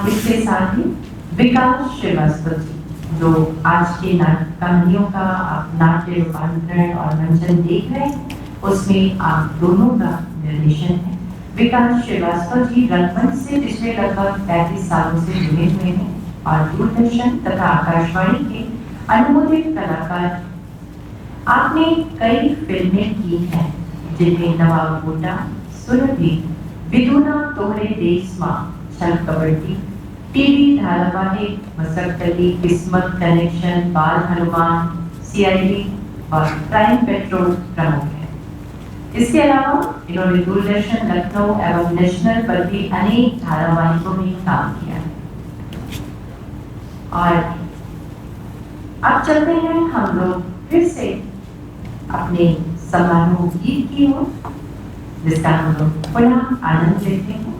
और इसके साथ ही विकास श्रीवास्तव जी, जो आज के कहानियों का नाट्य रूपांतरण और मंचन देख रहे हैं, उसमें आप दोनों का निर्देशन है। विकास श्रीवास्तव जी रंगमंच से पिछले लगभग 35 सालों से जुड़े हुए हैं और दूरदर्शन तथा आकाशवाणी के अनुमोदित कलाकार। आपने कई फिल्में की हैं, जिनमें नवाब गोटा, सुरभि, विदुना तोहरे देश मां, छल कबड्डी, टीवी धारावाहिक मसक्तली, किस्मत कनेक्शन, बाल हनुमान, सीआईडी और क्राइम पेट्रोल प्रमुख है। इसके अलावा इन्होंने दूरदर्शन लखनऊ एवं नेशनल पर भी अनेक धारावाहिकों में काम किया है। और अब चलते हैं हम लोग फिर से अपने समारोह गीत की ओर, जिसका हम लोग पुनः आनंद लेते हैं।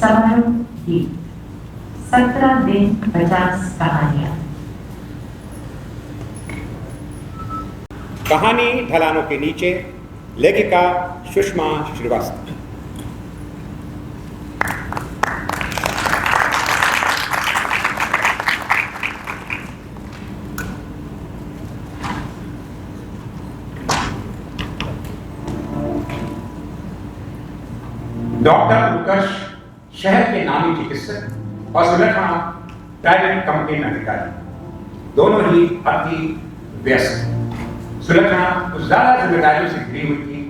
समारोह गीत 17 दिन 50 कहानियां। कहानी ढलानों के नीचे, लेखिका सुषमा श्रीवास्तव। डॉक्टर उत्कर्ष शहर के नामी चिकित्सक और सुलक्षणा प्राइवेट कंपनी में अधिकारी, दोनों ही अति व्यस्त। सुलक्षणा कुछ ज्यादा जिम्मेदारियों से घिरी हुई थी,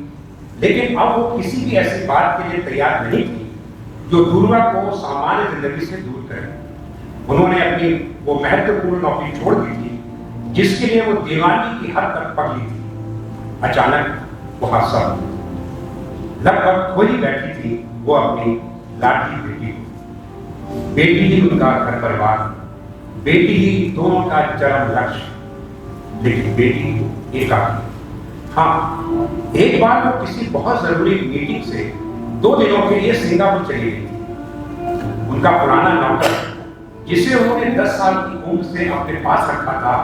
लेकिन अब वो किसी भी ऐसी बात के लिए तैयार नहीं थी जो दूरवा को सामान्य जिंदगी से दूर करे। उन्होंने अपनी वो महत्वपूर्ण नौकरी छोड़ दी थी, जिसके लिए वो दीवानी की हद तक पगली थी। अचानक वो हादसा हुआ। लगभग खोई बैठी थी वो अपनी लाडली बेटी को। बेटी ही उनका घर परिवार, बेटी ही दोनों का चरम लक्ष्य। लेकिन बेटी एकाकी। हाँ, एक बार वो किसी बहुत जरूरी मीटिंग से 2 दिनों के लिए सिंगापुर चली गई थी। उनका पुराना नौकर, जिसे उन्होंने 10 साल की उम्र से अपने पास रखा था,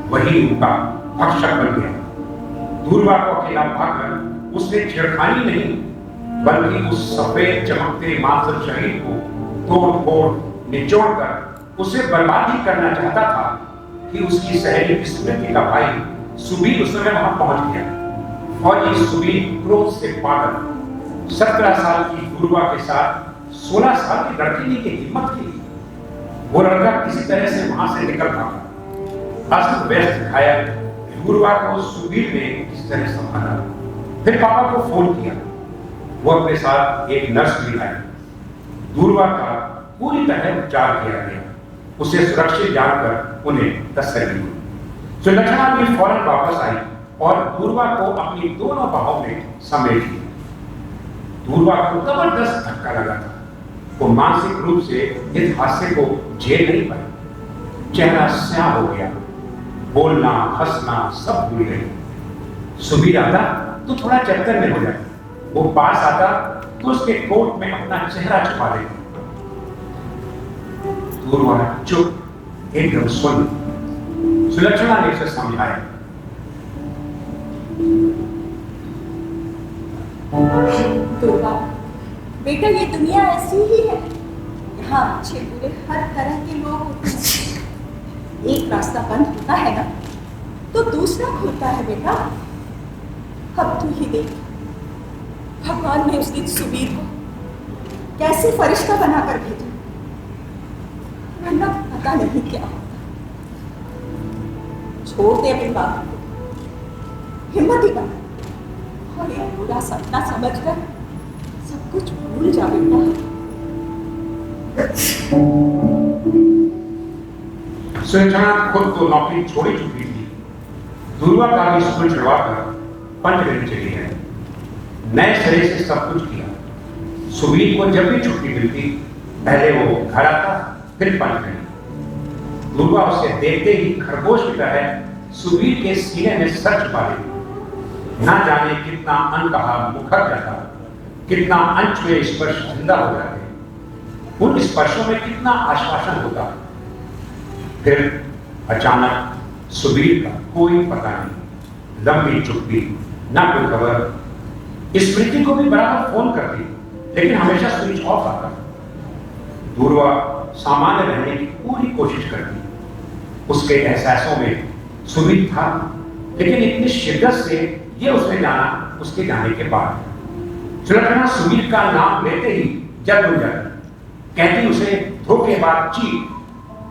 वही उनका भक्षक बन गया। दूरवा को अकेला पाकर उसने छेड़खानी नहीं, बल्कि उस सफेद चमकते मांसल शरीर को तोड़-फोड़ निचोड़कर उसे बर्बाद ही करना चाहता था कि उसकी सहेली विस्मृति का भाई सुबीर उस समय वहां पहुंच गया। और ये सुबीर क्रोध से पागल 17 साल की दूरवा के साथ 16 साल की लड़की की हिम्मत की। वो लड़का किसी तरह से वहां से निकल भागा। अस्त व्यस्त घायल दूरवा को सुबीर ने किस तरह संभाला। फिर पापा को फोन किया। वो अपने साथ एक नर्स भी आई। दूरवा का पूरी तरह उपचार किया गया। उसे सुरक्षित जानकर उन्हें तसल्ली हुई। सुलक्षणा भी फौरन वापस आई और दूरवा को अपनी दोनों बाहों में समेट लिया। दूरवा को जबरदस्त धक्का लगा था। वो मानसिक रूप से इस हादसे को झेल नहीं पाई। चेहरा स्याह हो गया। बोलना, हंसना सब भूल गई। सुबीर आता तो थोड़ा चक्कर में हो जाता। वो पास आता तो उसके कोट में अपना चेहरा छुपा लेता। दूरवा चुप, एकदम सुन। सुलक्षणा ने उसे समझाया। दूरवा, बेटा, ये दुनिया ऐसी ही है। यहाँ अच्छे बुरे हर तरह के लोग होते हैं। एक रास्ता बंद होता है ना, तो दूसरा खुलता है बेटा। अब तू ही देख, भगवान ने उस दिन सुबीर को कैसे फरिश्ता बनाकर भेजा, वरना पता नहीं क्या होता। छोड़ दे अपनी बात को, हिम्मत ही बना और एक बुरा सपना समझकर सब कुछ भूल जा बेटा। सुलक्षणा खुद तो नौकरी छोड़ी चुकी थी। दूरवा का भी स्कूल छुड़वाकर पंचगढ़ चली है। नए सिरे से सब कुछ किया। सुबीर को जब भी छुट्टी मिलती, पहले वो घर आता, फिर पंचगढ़। दूरवा उसे देखते ही खरगोश की तरह सुबीर के सीने में सर छुपा लेती। ना जाने कितना अनकहा मुखर जाता, कितना अनछुए स्पर्श जिंदा हो जाते। उन स्पर्शों में कितना आश्वासन होता। फिर अचानक सुबीर का कोई पता नहीं। लंबी चुप्पी, ना कोई खबर। स्मृति को भी बराबर फोन करती, लेकिन हमेशा स्विच ऑफ आता। दूरवा सामान्य रहने की पूरी कोशिश करती। उसके एहसासों में सुबीर था, लेकिन इतनी शिद्दत से ये उसने जाना उसके जाने के बाद। सुलक्षणा सुबीर का नाम लेते ही जल बुझ जाती, कहती उसे धोखेबाज चीट,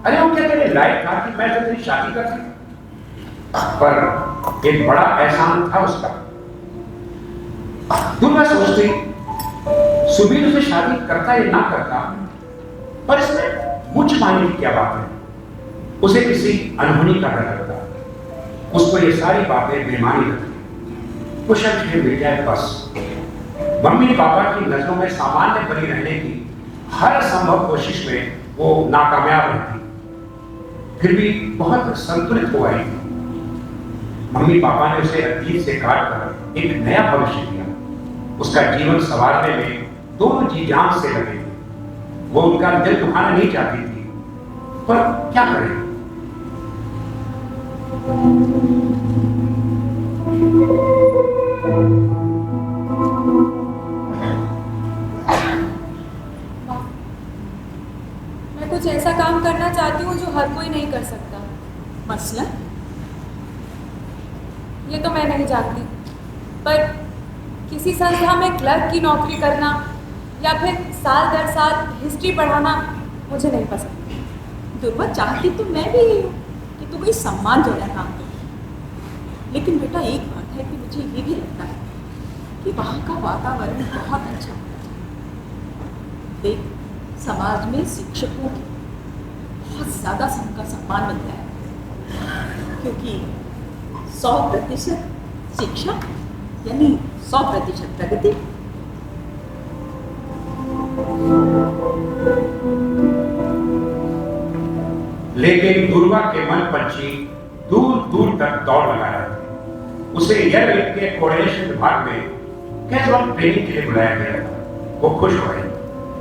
अरे वो क्या तेरे लायक था कि मैं तो तेरी शादी करती? पर एक बड़ा एहसान था उसका। दूरवा सोचती सुबीर उसे शादी करता या ना करता, पर इसमें मुझ मानने की क्या बात है? उसे किसी अनहोनी का डर लगता, उसको ये सारी बातें बेमानी लगती। वो शख्स मिल जाए बस। मम्मी पापा की नजरों में सामान्य बनी रहने की हर संभव कोशिश में वो नाकामयाब रहती, फिर भी बहुत संतुलित हो आई थी। मम्मी पापा ने उसे अतीत से काट कर एक नया भविष्य दिया। उसका जीवन संवारने में दोनों जी जान से लगे थे। वो उनका दिल दुखाना नहीं चाहती थी, पर क्या करें? मैं कुछ ऐसा काम करना चाहती हूँ जो हर कोई नहीं कर सकता। मसला? ये तो मैं नहीं जानती, पर किसी संस्था में क्लर्क की नौकरी करना या फिर साल दर साल हिस्ट्री पढ़ाना मुझे नहीं पसंद। दुर्वा चाहती तो मैं भी यही हूँ कि तू कोई सम्मानजनक काम करे, लेकिन बेटा एक बात है कि मुझे ये भी लगता है कि वहाँ का वातावरण बहुत अच्छा होना चाहिए। देख, समाज में शिक्षकों की बहुत ज़्यादा का सम्मान मिलता है, क्योंकि 100% शिक्षा यानी 100% प्रगति। लेकिन दुर्वा के मन पंछी दूर दूर तक दौड़ लगा रहे थे। उसे एयरवेव के कोऑर्डिनेशन विभाग में कैजुअल ट्रेनिंग के लिए बुलाया गया था। वो खुश हो गई।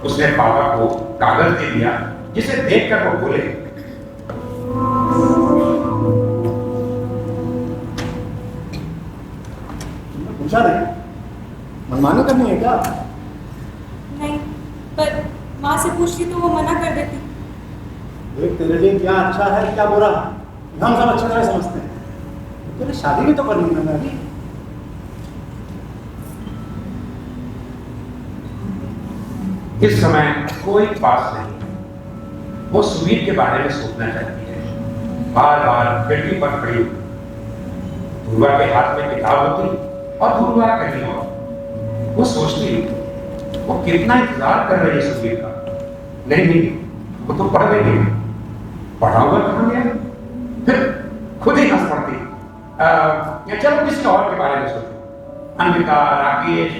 उसने पापा को कागज दे दिया, जिसे देखकर वो बोले, पूछा नहीं, मनमानी करनी है क्या? नहीं, पर माँ से पूछती तो वो मना कर देती। देख, तेरे लिए क्या अच्छा है क्या बुरा है हम सब अच्छी तरह समझते हैं। तेरी शादी भी तो करनी है ना अभी। इस समय कोई पास नहीं। वो सुबीर के बारे में सोचना चाहती है। बार बार खिड़की पर खड़ी होती, दुर्वा के हाथ में किताब होती और दुर्वा कहीं और। वो सोचती वो कितना इंतजार कर रही है सुबीर का। नहीं, वो तो पढ़ रही है। पढ़ा हुआ कहाँ गया? फिर खुद ही हंस पड़ती। चलो किसी और के बारे में सोचो। अनविता, राकेश,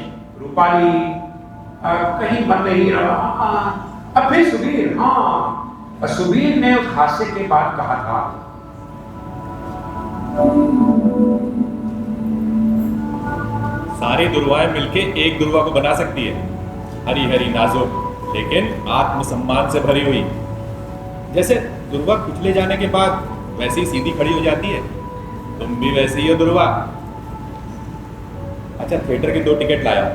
रूपाली, कहीं मन नहीं रहा। अब फिर सुबीर, हाँ, सुबीर ने उस हादसे के बाद कहा था, सारी दुर्वाएं मिलके एक दुर्वा को बना सकती है, हरी हरी नाजुक लेकिन आत्मसम्मान से भरी हुई। जैसे दुर्वा कुचले जाने के बाद वैसी सीधी खड़ी हो जाती है, तुम भी वैसी ही हो दुर्वा। अच्छा, थिएटर के 2 टिकट लाया,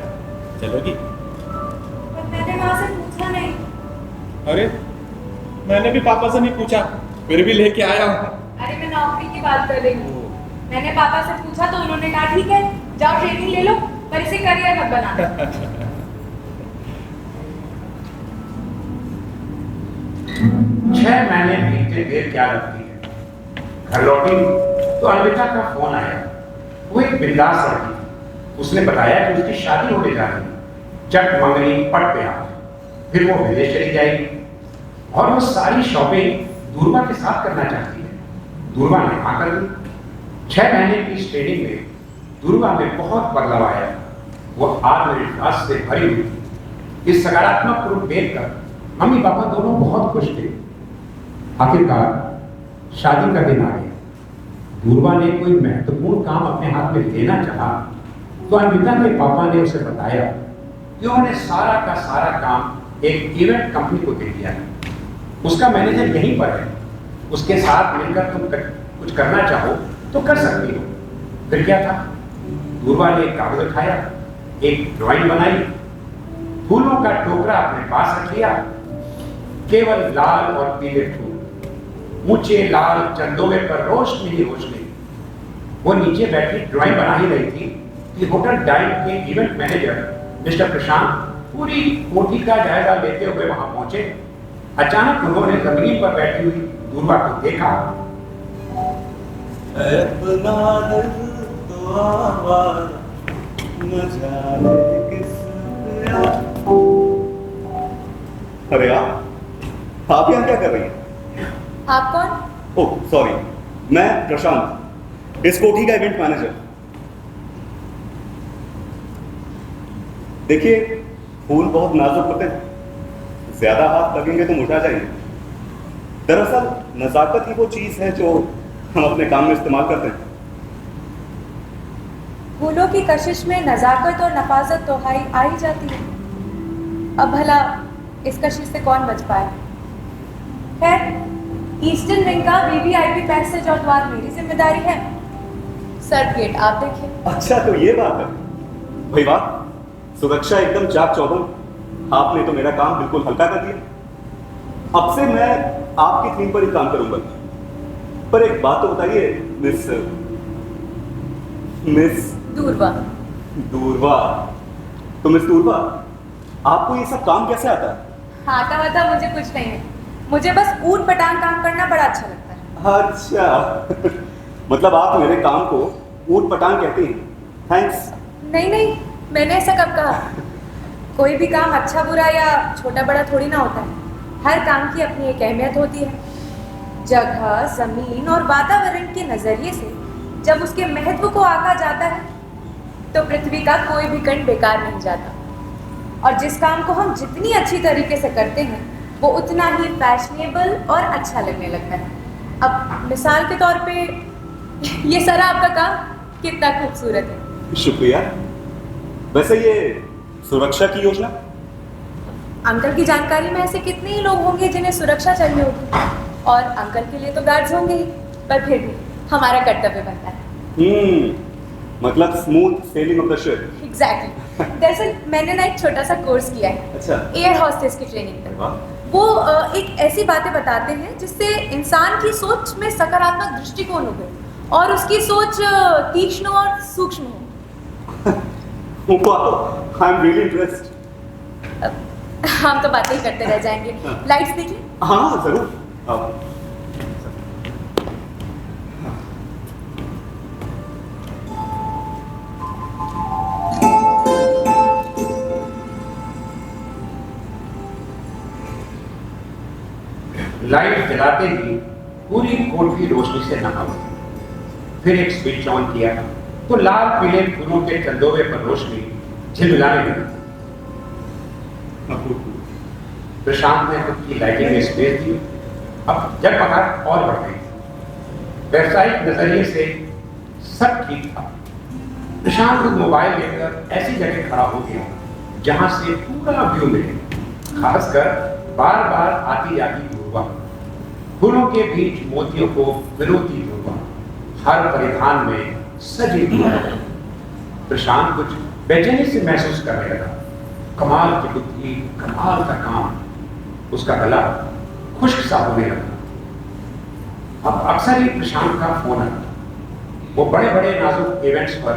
चलोगी? पर मैंने माँ से पूछा नहीं। अरे, मैंने भी पापा से नहीं पूछा, फिर भी लेके आया हूँ। अरे मैं नौकरी की बात कर रही हूँ। मैंने पापा से पूछा तो उन्होंने कहा ठीक है, जाओ ट्रेनिंग ले लो, पर इसे करियर मत बनाना। 6 महीने बीतते देर क्या लगती है। घर लौटी तो अनविता का फोन आया। वो एक बिंदास लड़की थी। उसने बताया कि उसकी शादी होने जा रही है। चट मंगनी पट पे आ, फिर वो विदेश चली जाएगी और वो सारी शॉपिंग दुर्वा के साथ करना चाहती है। दुर्वा ने हाँ कर दी। 6 महीने की इस ट्रेनिंग में दुर्वा में बहुत बदलाव आया। वो आत्मविश्वास से भरी हुई थी। इस सकारात्मक रूप देखकर मम्मी पापा दोनों बहुत खुश थे। आखिरकार शादी का दिन आ गया। दुर्वा ने कोई महत्वपूर्ण काम अपने हाथ में लेना चाहा तो अनविता के पापा ने उसे बताया कि उन्होंने सारा का सारा काम एक इवेंट कंपनी को दे दिया है। उसका मैनेजर यहीं पर है। उसके साथ मिलकर तुम कुछ करना चाहो तो कर सकती हो। फिर क्या था, दुर्वा ने एक कागज उठाया, एक ड्राइंग बनाई, फूलों का टोकरा अपने पास रख लिया केवल लाल और पीले फूल, ऊंचे लाल चंदोवे पर रोशनी ही रोशनी। वो नीचे बैठी ड्राइंग बना ही रही थी कि होटल डाइन के इवेंट मैनेजर मिस्टर प्रशांत पूरी कोठी का जायजा लेते हुए वहां पहुंचे। अचानक उन्होंने जमीन पर बैठी हुई दूर्वा को देखा। अपना दिल तो आवारा, न जाने किस प्यार। अरे आप यहाँ क्या कर रही हैं? आप कौन? ओह सॉरी, मैं प्रशांत, इस कोठी का इवेंट मैनेजर। देखिए, फूल बहुत नाजुक होते हैं, ज्यादा हाथ लगेंगे तो मुरझा जाएंगे। दरअसल नजाकत ही वो चीज है जो हम अपने काम में इस्तेमाल करते हैं। फूलों की कशिश में नजाकत और नफाजत तो आ ही जाती है। अब भला इस कशिश से कौन बच पाए? खैर, ईस्टर्न विंग का वीवीआईपी पैसेज और द्वार मेरी जिम्मेदारी है। सर गेट आप देखिए। अच्छा तो ये बात है भाई, वाह, सुरक्षा एकदम चाक चौबंद। आपने तो मेरा काम बिल्कुल हल्का कर दिया। अब से मैं आपकी थीम पर ही काम करूंगा। पर एक बात तो बताइए मिस दूरवा। दूरवा, तो मिस दूरवा, आपको ये सब काम कैसे आता है? आता वाता मुझे कुछ नहीं है, मुझे बस ऊट पटांग काम करना बड़ा अच्छा लगता है। अच्छा मतलब आप मेरे काम को ऊट पटांग कहते हैं। थैंक्स। नहीं नहीं, मैंने ऐसा कब कहा? कोई भी काम अच्छा बुरा या छोटा बड़ा थोड़ी ना होता है। हर काम की अपनी एक अहमियत होती है। जगह, जमीन और वातावरण के नजरिए से जब उसके महत्व को आंका जाता है तो पृथ्वी का कोई भी कण बेकार नहीं जाता। और जिस काम को हम जितनी अच्छी तरीके से करते हैं वो उतना ही फैशनेबल और अच्छा लगने लगता है। अब मिसाल के तौर पे ये सारा आपका काम कितना खूबसूरत है। शुक्रिया। वैसे ये सुरक्षा की योजना? अंकल की जानकारी में ऐसे कितने ही लोग होंगे जिन्हें सुरक्षा चाहिए होगी, और अंकल के लिए तो गार्ड्स होंगे ही, पर फिर भी हमारा कर्तव्य बनता है। मतलब smooth selling of the ship. Exactly. दरअसल मैंने ना एक छोटा सा कोर्स किया है। अच्छा। एयर हॉस्टेस की ट्रेनिंग पर। वो एक ऐसी बातें बताते हैं जिससे इंसान की सोच में सकारात्मक दृष्टिकोण हो और उसकी सोच तीक्ष्ण और सूक्ष्म हो। Wow, I'm really impressed. हम तो बातें ही करते रह जाएंगे। लाइट्स देखिए। हाँ जरूर। आओ। लाइट जलाते ही पूरी कोठी रोशनी से नहा उठी। फिर एक स्विच ऑन किया तो लाल पीले फूलों के चंदोवे पर रोशनी झिलमिलाने लगी। प्रशांत ने खुद की लाइटिंग में स्पेस दी। अब जगमगाहट और बढ़ गई। व्यावसायिक नजरिए से सब ठीक था। प्रशांत खुद मोबाइल लेकर ऐसी जगह खड़ा हो गया जहां से पूरा व्यू मिले, खासकर बार बार आती जाती दूर्वा, फूलों के बीच मोतियों को विरोधी दूर्वा, हर परिधान में सजी दूर्वा। प्रशांत कुछ बेचैनी से महसूस करने लगा। कमाल की बुद्धि, कमाल का काम। उसका गला खुश्क सा होने लगा। अब अक्सर ही प्रशांत का फोन आता। वो बड़े बड़े नाजुक इवेंट्स पर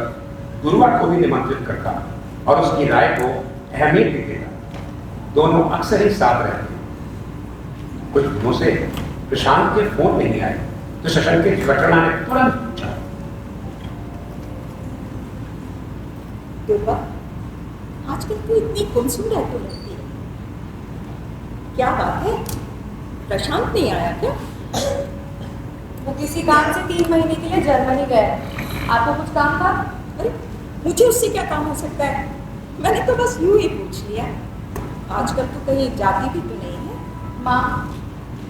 दुर्वा को भी निमंत्रित करता और उसकी राय को अहमियत भी देता। दोनों अक्सर ही साथ रहते। कुछ दिनों से प्रशांत के फोन नहीं आए तो शशंक के घटना ने तुरंत पूछा, दुर्वा, आजकल तू इतनी गुमसुम रहती रहती है, क्या बात है? प्रशांत नहीं आया क्या? वो किसी काम से 3 महीने के लिए जर्मनी गया है। आपको कुछ काम था? अरे मुझे उससे क्या काम हो सकता है? मैंने तो बस यूं ही पूछ लिया। आजकल तो कहीं जाती भी तो नहीं है। माँ,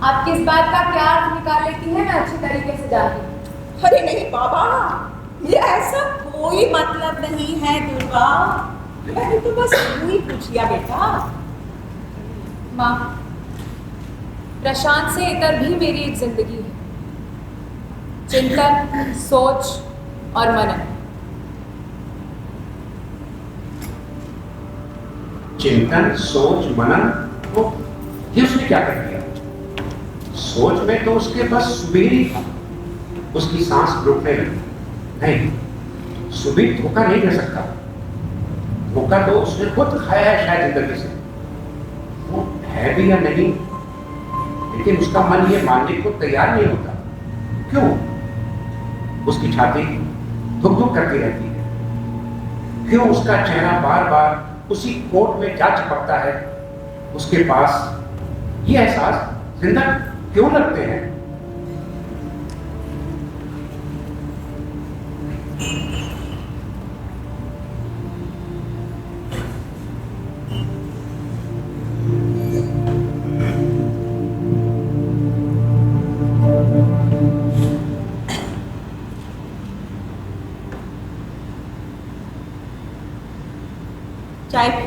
आप किस बात का क्या अर्थ निकाल लेती हैं मैं अच्छी तरीके से जानती हूँ। अरे नहीं बाबा, मेरा ऐसा कोई मतलब नहीं है दुर्गा। मैंने तो बस यूं ही पूछ लिया बेटा। माँ, प्रशांत से इतर भी मेरी एक जिंदगी है। चिंतन, सोच और मनन। चिंतन, सोच, मनन, वो ये उसने क्या कर दिया? सोच में तो उसके बस सुबीर ही था। उसकी सांस रुकने लगी। नहीं, सुबीर धोखा नहीं दे सकता। धोखा तो उसने खुद खाया है शायद जिंदगी से। वो है भी या नहीं, लेकिन उसका मन ये मानने को तैयार नहीं होता। क्यों? उसकी छाती धुक धुक करती रहती है। क्यों उसका चेहरा बार बार उसी कोट में जा चिपकता है? उसके पास ये एहसास जिंदा क्यों लगते हैं? चाय पी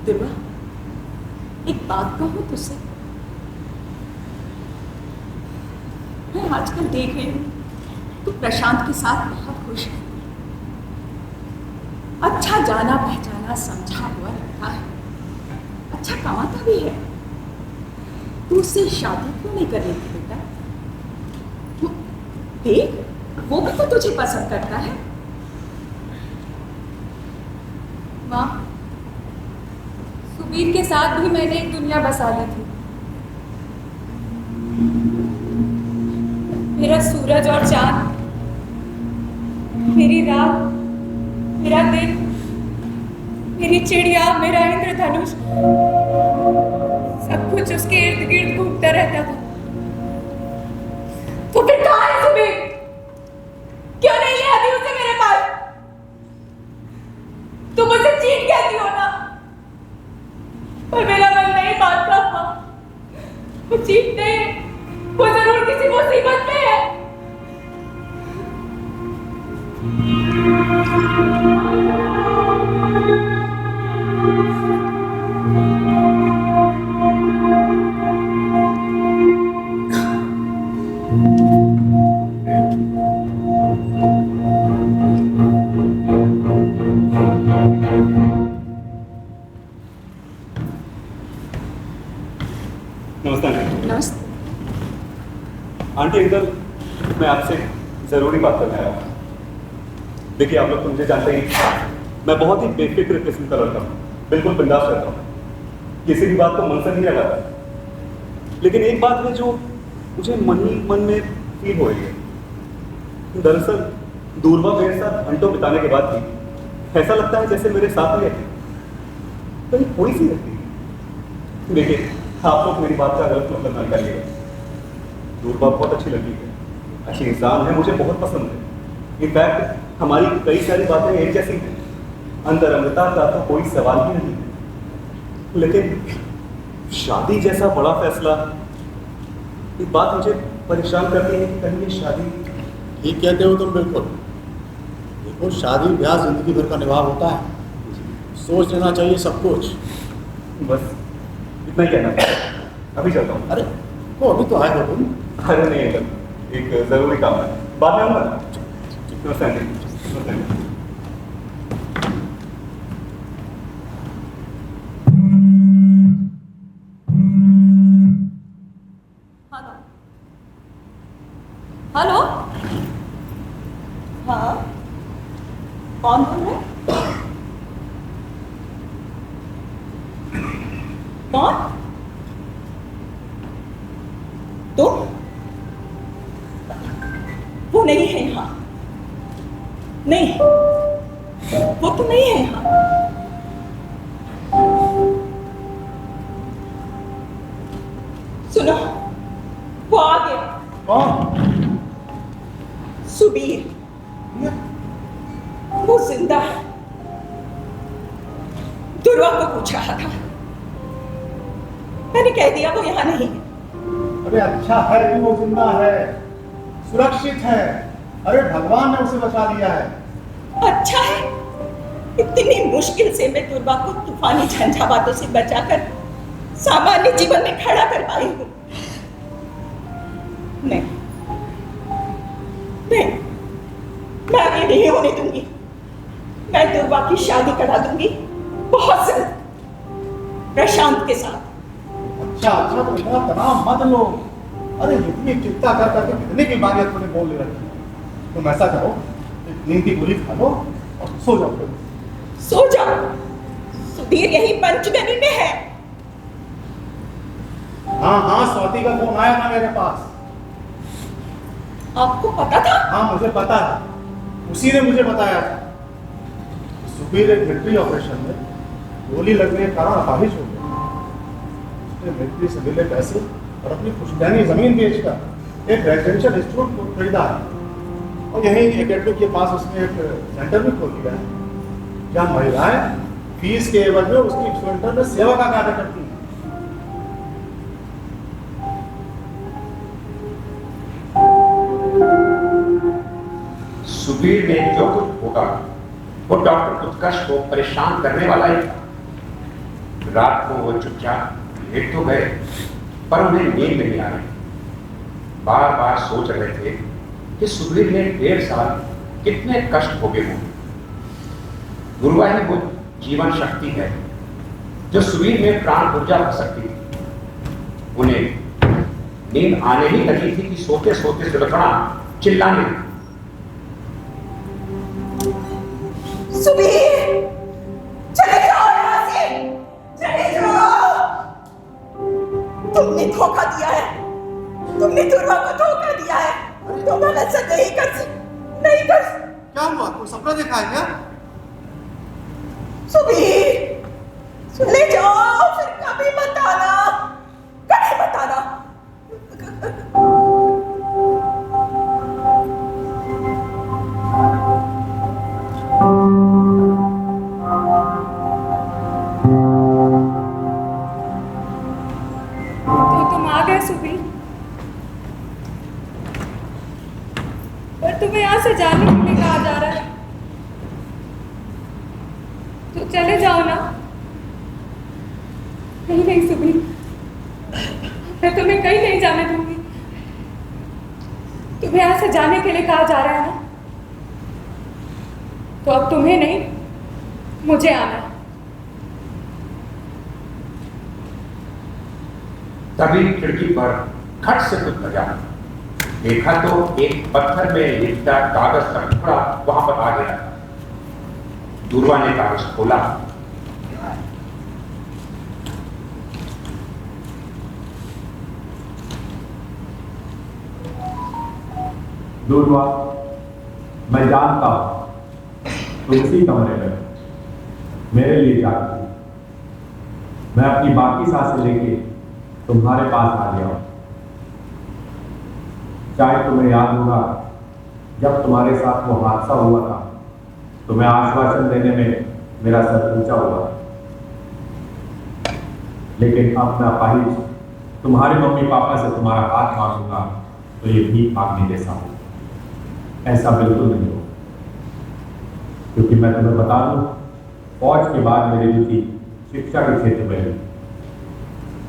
दुर्गा, एक बात कहूं तुझसे। मैं आजकल देख रही हूं तू प्रशांत के साथ बहुत खुश है। अच्छा जाना पहचाना समझा हुआ लगता है, अच्छा कमाता भी है। तू उससे शादी क्यों नहीं कर लेती बेटा? देख, वो भी तो तुझे पसंद करता है। माँ, सुबीर के साथ भी मैंने एक दुनिया बसा ली थी। मेरा सूरज और चांद, मेरी रात, मेरा दिन, मेरी चिड़िया, मेरा इंद्रधनुष, सब कुछ उसके इर्द गिर्द घूमता रहता था। तो फिर कहाँ है सुबीर? क्यों नहीं ले आती उसे मेरे पास? तुम मुझे चीट कहती हो ना, पर मेरा मन नहीं मानता था। वो चीट नहीं, वो जरूर किसी मुसीबत में है। नमस्ते आंटी। नमस्ते। आंटी अंकल, मैं आपसे ज़रूरी बात करने आया हूँ। देखिए, आप लोग तो मुझे जानते ही, मैं बहुत ही बेफिक्र किस्म का लड़का हूँ, बिल्कुल बिंदास रहता हूँ, किसी भी बात को मन से नहीं लगाता। लेकिन एक बात है जो मुझे मन ही मन में फील हो रही है। दरअसल दूरबा मेरे साथ घंटों बिताने के बाद भी ऐसा लगता है जैसे मेरे साथ ही रहती, कहीं थोड़ी सी रहती है। देखिए, आप लोग मेरी बात का गलत मतलब ना करिएगा। दूरबा बहुत अच्छी लगी है, अच्छी इंसान है, मुझे बहुत पसंद है। इनफैक्ट हमारी कई सारी बातें एक जैसी हैं, अंतरंगता का तो कोई सवाल ही नहीं है। लेकिन शादी जैसा बड़ा फैसला, एक बात मुझे परेशान करती है कि कहीं ये शादी। ठीक कहते हो तुम, बिल्कुल। देखो, शादी ब्याह जिंदगी भर का निभाव होता है, सोच लेना चाहिए सब कुछ। बस इतना ही कहना था, अभी चलता हूँ। अरे वो अभी तो आए हो तुम। अरे नहीं अंकल, एक ज़रूरी काम है, बाद में आऊँगा। नमस्ते आंटी। नमस्ते। हेलो। हाँ, कौन बोल रहे हैं? कौन? तो वो नहीं है यहाँ। नहीं, वो तो नहीं है यहाँ। सुनो, वो आ गया। कौन? सुबीर, वो जिंदा है। दुर्वा को पूछ रहा था, मैंने कह दिया वो यहाँ नहीं है। अरे अच्छा है कि वो जिंदा है, सुरक्षित है। अरे भगवान ने उसे बचा लिया है। अच्छा है, इतनी मुश्किल से मैं दुर्वा को तूफानी झंझावातों से बचाकर सामान्य जीवन में खड़ा कर पाई हूँ। नहीं, मैं आगे नहीं होने दूंगी। मैं दुर्वा की शादी करा दूंगी, बहुत जल्द। प्रशांत के साथ। अच्छा अच्छा, तो इतना तनाव मत लो। अरे इतनी चिंता कर करके कितनी बीमारियां तुमने बोल ले रखी है। तुम ऐसा करो, एक नींद की गोली खा लो और सो जाओ फिर। सो जाओ? सुधीर यही पंचगनी में है। हाँ हाँ, स्वाति का फोन आया था मेरे पास। आपको पता था? हाँ मुझे पता था, उसी ने मुझे बताया था। सुबीर एक मिलिट्री ऑपरेशन में गोली लगने के कारण अपाहिज हो गया। उसने मिलिट्री से मिले पैसे और अपनी पुश्तैनी जमीन बेचकर एक रेजिडेंशियल इंस्टीट्यूट को खरीदा है और यहीं एकेडमी के पास उसने एक सेंटर भी खोल दिया है जहाँ महिलाएं फीस के एवज में उसकी सेंटर में सेवा का कार्य करती हैं। सुबीर ने जो कुछ होगा वो डॉक्टर उत्कर्ष को परेशान करने वाला ही था। रात को वो चुपचाप लेट तो गए पर उन्हें नींद नहीं आ रही। बार बार सोच रहे थे कि सुबीर ने 1.5 साल कितने कष्ट भोगे होंगे। गुरुआ ही वो जीवन शक्ति है जो सुबीर में प्राण ऊर्जा भर सकती थी। उन्हें नींद आने ही लगी थी कि सोते सोते सुलक्षणा चिल्लाने लगी। सुबीर, चले जाओ यहाँ से, चले जाओ। तुमने धोखा दिया है, तुमने दुर्वा को धोखा दिया है। तुम ऐसा नहीं कर। क्या हुआ, कोई सपना देखा है क्या? सुबीर, चले जाओ, फिर कभी बताना। तो तुम आ गए सुबीर, पर तुम्हें यहाँ से जाने के लिए कहा जा रहा है। तो चले जाओ ना। नहीं सुबीर, मैं तुम्हें कहीं नहीं जाने दूंगी। तुम्हें यहाँ से जाने के लिए कहा जा रहा है ना, तो अब तुम्हें नहीं, मुझे आना है। तभी खिड़की पर खट से कुछ बजा। देखा तो एक पत्थर में लिपटा कागज का टुकड़ा वहां पर आ गया। दुर्वा ने कागज खोला। दुर्वा, मैं जानता हूं तुम इसी कमरे में मेरे लिए जागती थी। मैं अपनी बाकी सांसें लेके तुम्हारे पास आ गया हूं। शायद तुम्हें याद होगा, जब तुम्हारे साथ वो हादसा हुआ था तो मैं आश्वासन देने में मेरा सर ऊंचा हुआ, लेकिन अब मैं अपाहिज तुम्हारे मम्मी पापा से तुम्हारा हाथ मांगूंगा तो ये भी मांगने जैसा हो। ऐसा बिल्कुल नहीं हो, क्योंकि मैं तुम्हें बता दूं, फौज के बाद मेरी रुचि शिक्षा के क्षेत्र में है।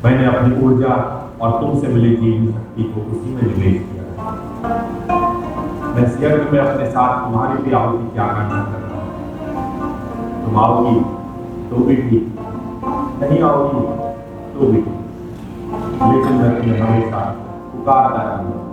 मैंने अपनी ऊर्जा और तुमसे मिली जीवन शक्ति को उसी में निवेश किया। मैं यज्ञ में अपने साथ तुम्हारी भी आहुति की आकांक्षा करता हूँ। तुम आओगी तो भी ठीक, नहीं आओगी तो भी ठीक, लेकिन मैं तुम्हें हमेशा पुकारता रहूंगा।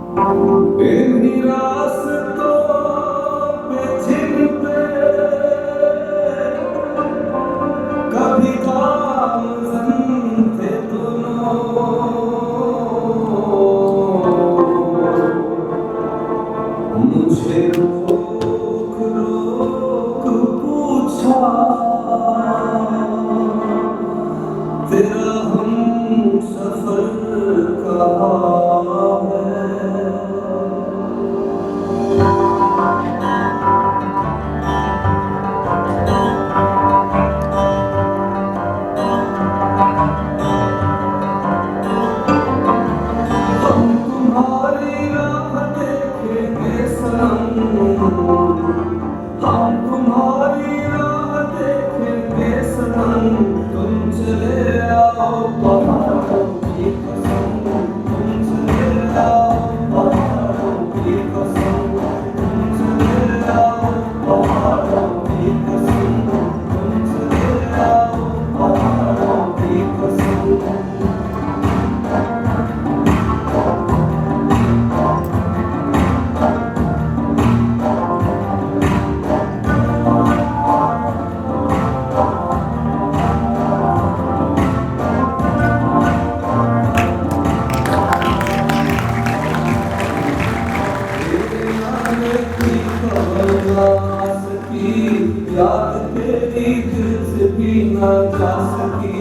याद तेरी दिल से भी ना जा सकी,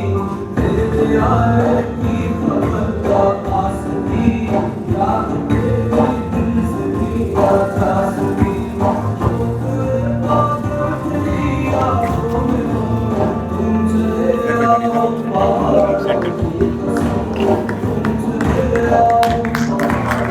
तेरे आने की खबर का आस थी, याद तेरी दिल से भी ना जा सकी। तुम चले आओ पहाड़ों की कसम, तुम चले आओ पहाड़ों की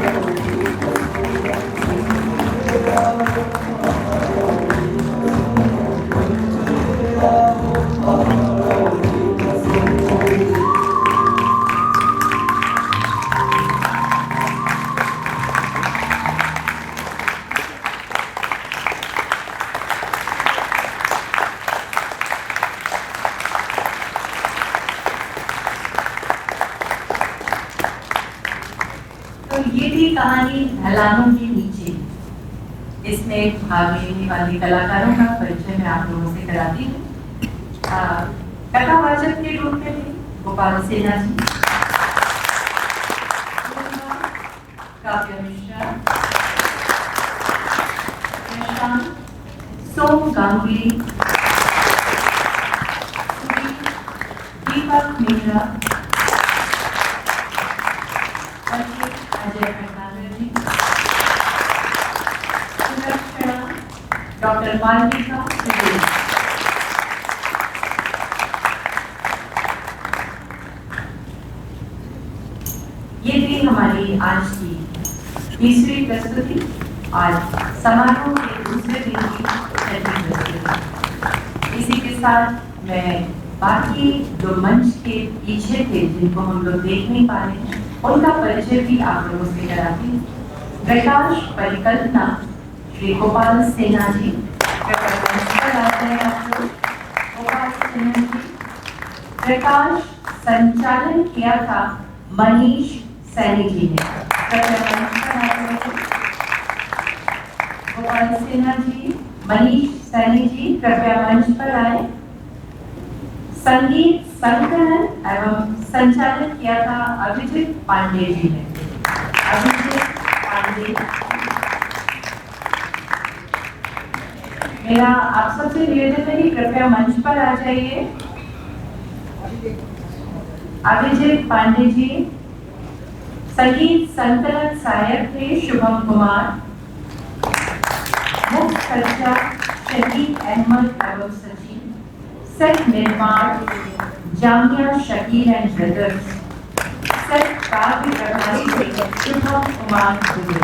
तो ये थी कहानी ढलानों के नीचे। इसमें भाग लेने वाले कलाकारों का परिचय मैं आप लोगों से कराती हूँ। कथावाचक के रूप में थे गोपाल सिन्हा जी, काव्य मिश्रा, प्रशांत, सोम गांगुली, दीपक मेहरा, अजय भटनागर जी, सुरक्षा, डॉक्टर मालविका सिंह। ये थी हमारी आज की तीसरी प्रस्तुति और समारोह के दूसरे दिन की छठी प्रस्तुति। इसी के साथ मैं बाकी जो मंच के पीछे थे जिनको हम लोग देख नहीं पा रहे हैं उनका परिचय भी आप लोगों से कराती हूँ। प्रकाश परिकल्पना श्री गोपाल सिन्हा जी, गोपाल सिन्हा जी। प्रकाश संचालन किया था मनीष सैनी जी ने। गोपाल सिन्हा जी, मनीष सैनी जी कृपया मंच पर आए। संगीत संकलन एवं संचालन किया था अभिजीत पांडे जी ने। अभिजीत पांडे, मेरा आप सबसे निवेदन है कि कृपया मंच पर आ जाइए। अभिजीत पांडे जी। संगीत संकलन सहायक थे शुभम कुमार। मुख्य सज्जा शहीद अहमद एवं सचिन। सेट निर्माण Jamia Shakeel and brothers. Set काव्य प्रभारी शुभम कुमार दुबे।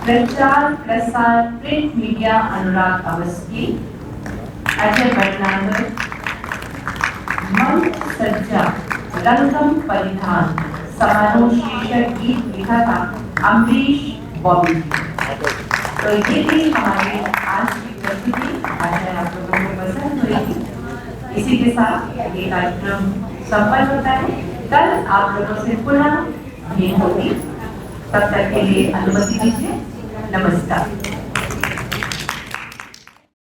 प्रचार प्रसार प्रिंट मीडिया अनुराग अवस्थी। अजय भटनागर। मंच सज्जा रंगम परिधान समारोह शीर्षक गीत लिखा था अमरीश बॉबी। तो ये थी हमारी आज की प्रस्तुति। आशा आप लोगों को पसंद हुई। इसी के साथ ये कार्यक्रम संपन्न होता है। कल आप लोगों से पुनः भेंट होगी। तब तक के लिए अनुमति दीजिए। नमस्कार।